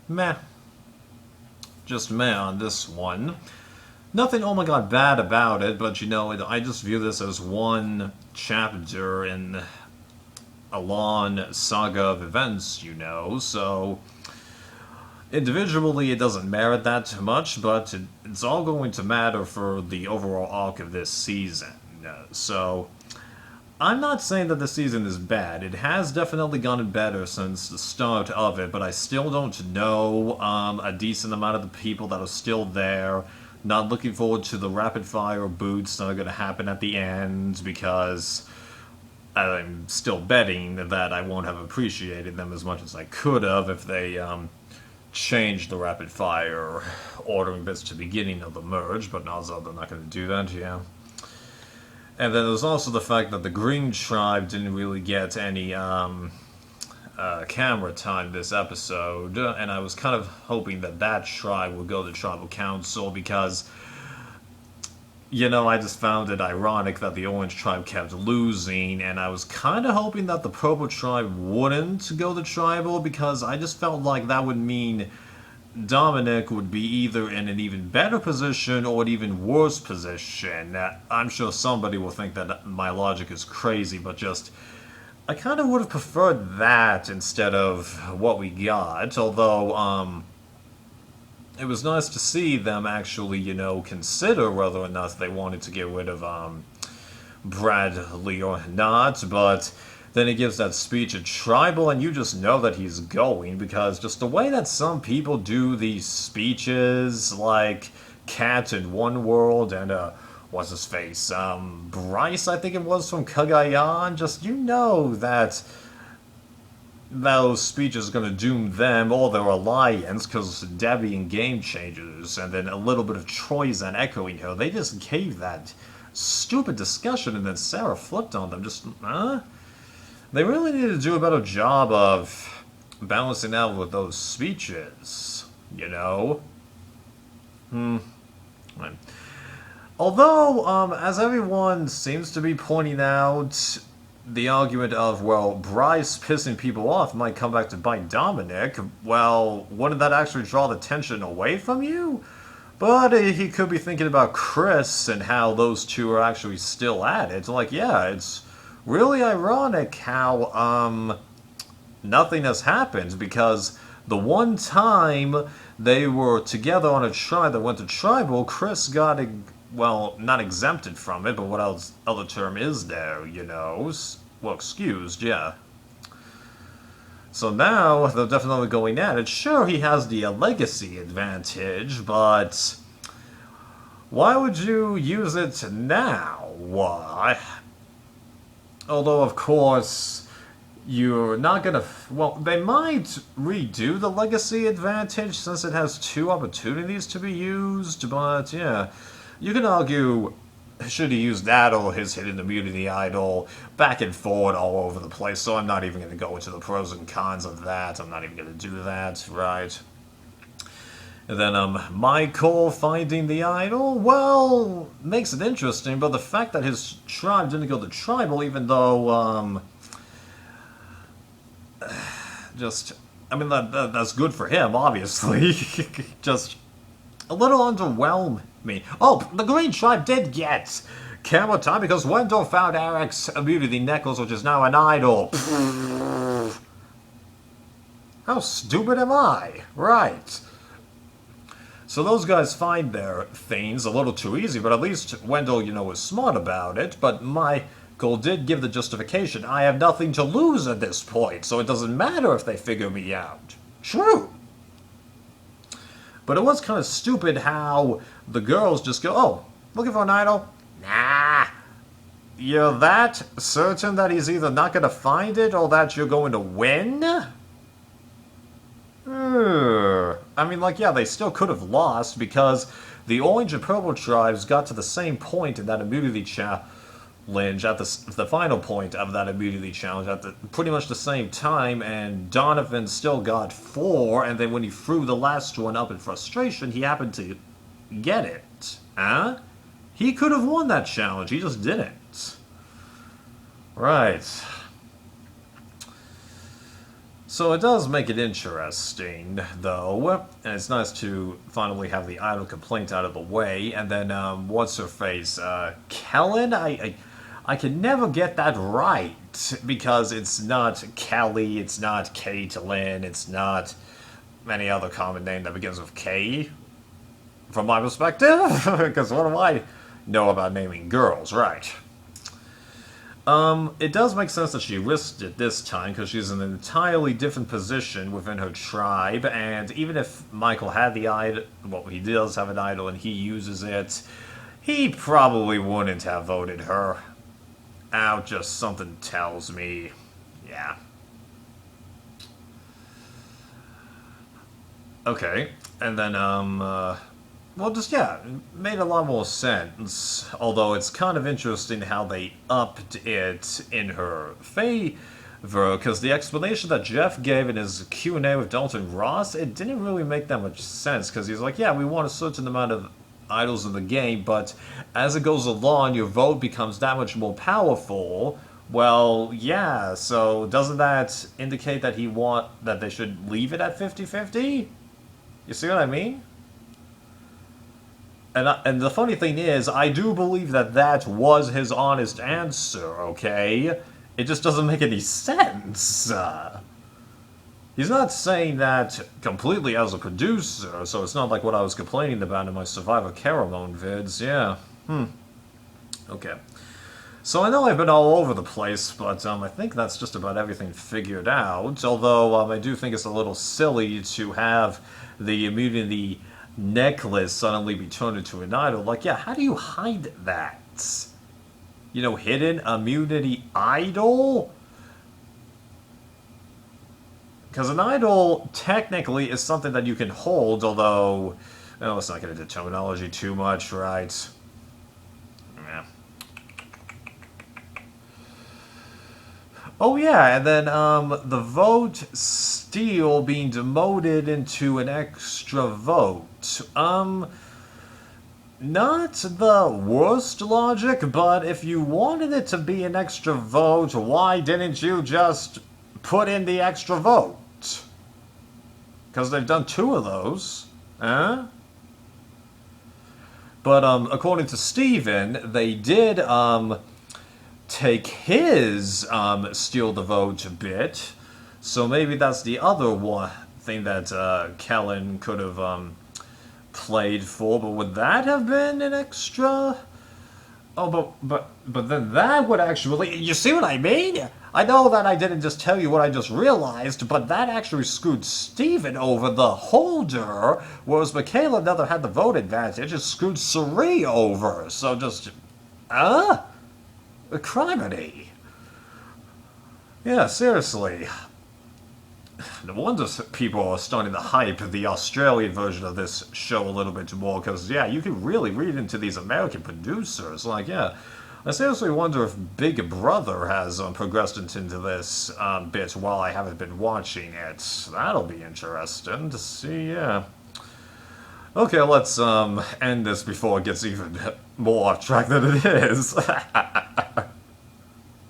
Meh. Just meh on this one. Nothing, oh my god, bad about it, but I just view this as one chapter in a long saga of events, so individually it doesn't merit that much, but it's all going to matter for the overall arc of this season. So, I'm not saying that the season is bad. It has definitely gotten better since the start of it, but I still don't know a decent amount of the people that are still there. Not looking forward to the rapid fire boots that are going to happen at the end because I'm still betting that I won't have appreciated them as much as I could have if they changed the rapid fire ordering bits to the beginning of the merge, but also they're not going to do that, yeah. And then there's also the fact that the Green Tribe didn't really get any camera time this episode, and I was kind of hoping that that tribe would go to Tribal Council because, I just found it ironic that the Orange Tribe kept losing, and I was kind of hoping that the Purple Tribe wouldn't go to Tribal because I just felt like that would mean Dominic would be either in an even better position or an even worse position. I'm sure somebody will think that my logic is crazy, but just I kind of would have preferred that instead of what we got, although it was nice to see them actually, consider whether or not they wanted to get rid of Bradley or not, but then he gives that speech at Tribal, and you just know that he's going, because just the way that some people do these speeches, like Cat in One World and, what's his face, Bryce, I think it was, from Cagayan, just, that those speeches are going to doom them or their alliance, because Debbie and Game Changers, and then a little bit of Troyzan echoing her, they just gave that stupid discussion, and then Sarah flipped on them, just, They really need to do a better job of balancing out with those speeches, Right. Although, as everyone seems to be pointing out, the argument of, well, Bryce pissing people off might come back to bite Dominic, well, wouldn't that actually draw the tension away from you? But he could be thinking about Chris and how those two are actually still at it. Like, yeah, it's really ironic how nothing has happened, because the one time they were together on a tribe that went to Tribal, Chris got, well, not exempted from it, but what else other term is there, Well, excused, yeah. So now they're definitely going at it. Sure, he has the legacy advantage, but why would you use it now? Why? Although, of course, you're not gonna... Well, they might redo the legacy advantage since it has two opportunities to be used, but yeah. You can argue, should he use that or his hidden immunity idol, back and forward all over the place, so I'm not even going to go into the pros and cons of that. I'm not even going to do that, right? And then, Michael finding the idol, well, makes it interesting, but the fact that his tribe didn't go to Tribal, even though, that's good for him, obviously. Just a little underwhelming. Oh, the Green Tribe did get camera time because Wendell found Eric's immunity necklace, which is now an idol. How stupid am I? Right. So those guys find their things a little too easy, but at least Wendell, was smart about it. But Michael did give the justification. I have nothing to lose at this point, so it doesn't matter if they figure me out. True. But it was kind of stupid how the girls just go, oh, looking for an idol? Nah. You're that certain that he's either not going to find it or that you're going to win? Yeah, they still could have lost because the Orange and Purple tribes got to the same point in that immunity challenge, at the final point of that immunity challenge at pretty much the same time, and Donovan still got 4, and then when he threw the last one up in frustration, he happened to get it. Huh? He could have won that challenge, he just didn't. Right. So it does make it interesting, though, and it's nice to finally have the idol complaint out of the way, and then, what's her face, Kellen? I can never get that right, because it's not Kelly, it's not Caitlyn, it's not any other common name that begins with K, from my perspective, because what do I know about naming girls, right? It does make sense that she risked it this time, because she's in an entirely different position within her tribe, and even if Michael had the idol, well, he does have an idol and he uses it, he probably wouldn't have voted her out, just something tells me, yeah. Okay, and then, well, just, yeah, it made a lot more sense. Although it's kind of interesting how they upped it in her favor, because the explanation that Jeff gave in his Q&A with Dalton Ross, it didn't really make that much sense, because he's like, yeah, we want a certain amount of idols in the game, but as it goes along, your vote becomes that much more powerful. Well, yeah, so doesn't that indicate that that they should leave it at 50-50? You see what I mean? And the funny thing is, I do believe that that was his honest answer, okay? It just doesn't make any sense. He's not saying that completely as a producer, so it's not like what I was complaining about in my Survivor Caramone vids, yeah. Okay. So I know I've been all over the place, but I think that's just about everything figured out, although I do think it's a little silly to have the immunity necklace suddenly be turned into an idol. Like, yeah, how do you hide that? You know, hidden immunity idol? Because an idol technically is something that you can hold, although, oh, let's not get into terminology too much, right? Yeah. Oh yeah, and then the vote steal being demoted into an extra vote. Not the worst logic, but if you wanted it to be an extra vote, why didn't you just put in the extra vote? Because they've done 2 of those, huh? But according to Steven, they did take his steal the vote bit, so maybe that's the other one thing that Kellen could have played for. But would that have been an extra? Oh, but then that would actually, you see what I mean? I know that I didn't just tell you what I just realized, but that actually screwed Steven over the holder, whereas Michaela never had the vote advantage. It screwed Cirie over. So just, criminy. Yeah, seriously. No wonder people are starting to hype the Australian version of this show a little bit more, because, yeah, you can really read into these American producers. Like, yeah, I seriously wonder if Big Brother has progressed into this bit while I haven't been watching it. That'll be interesting to see, yeah. Okay, let's end this before it gets even more off track than it is.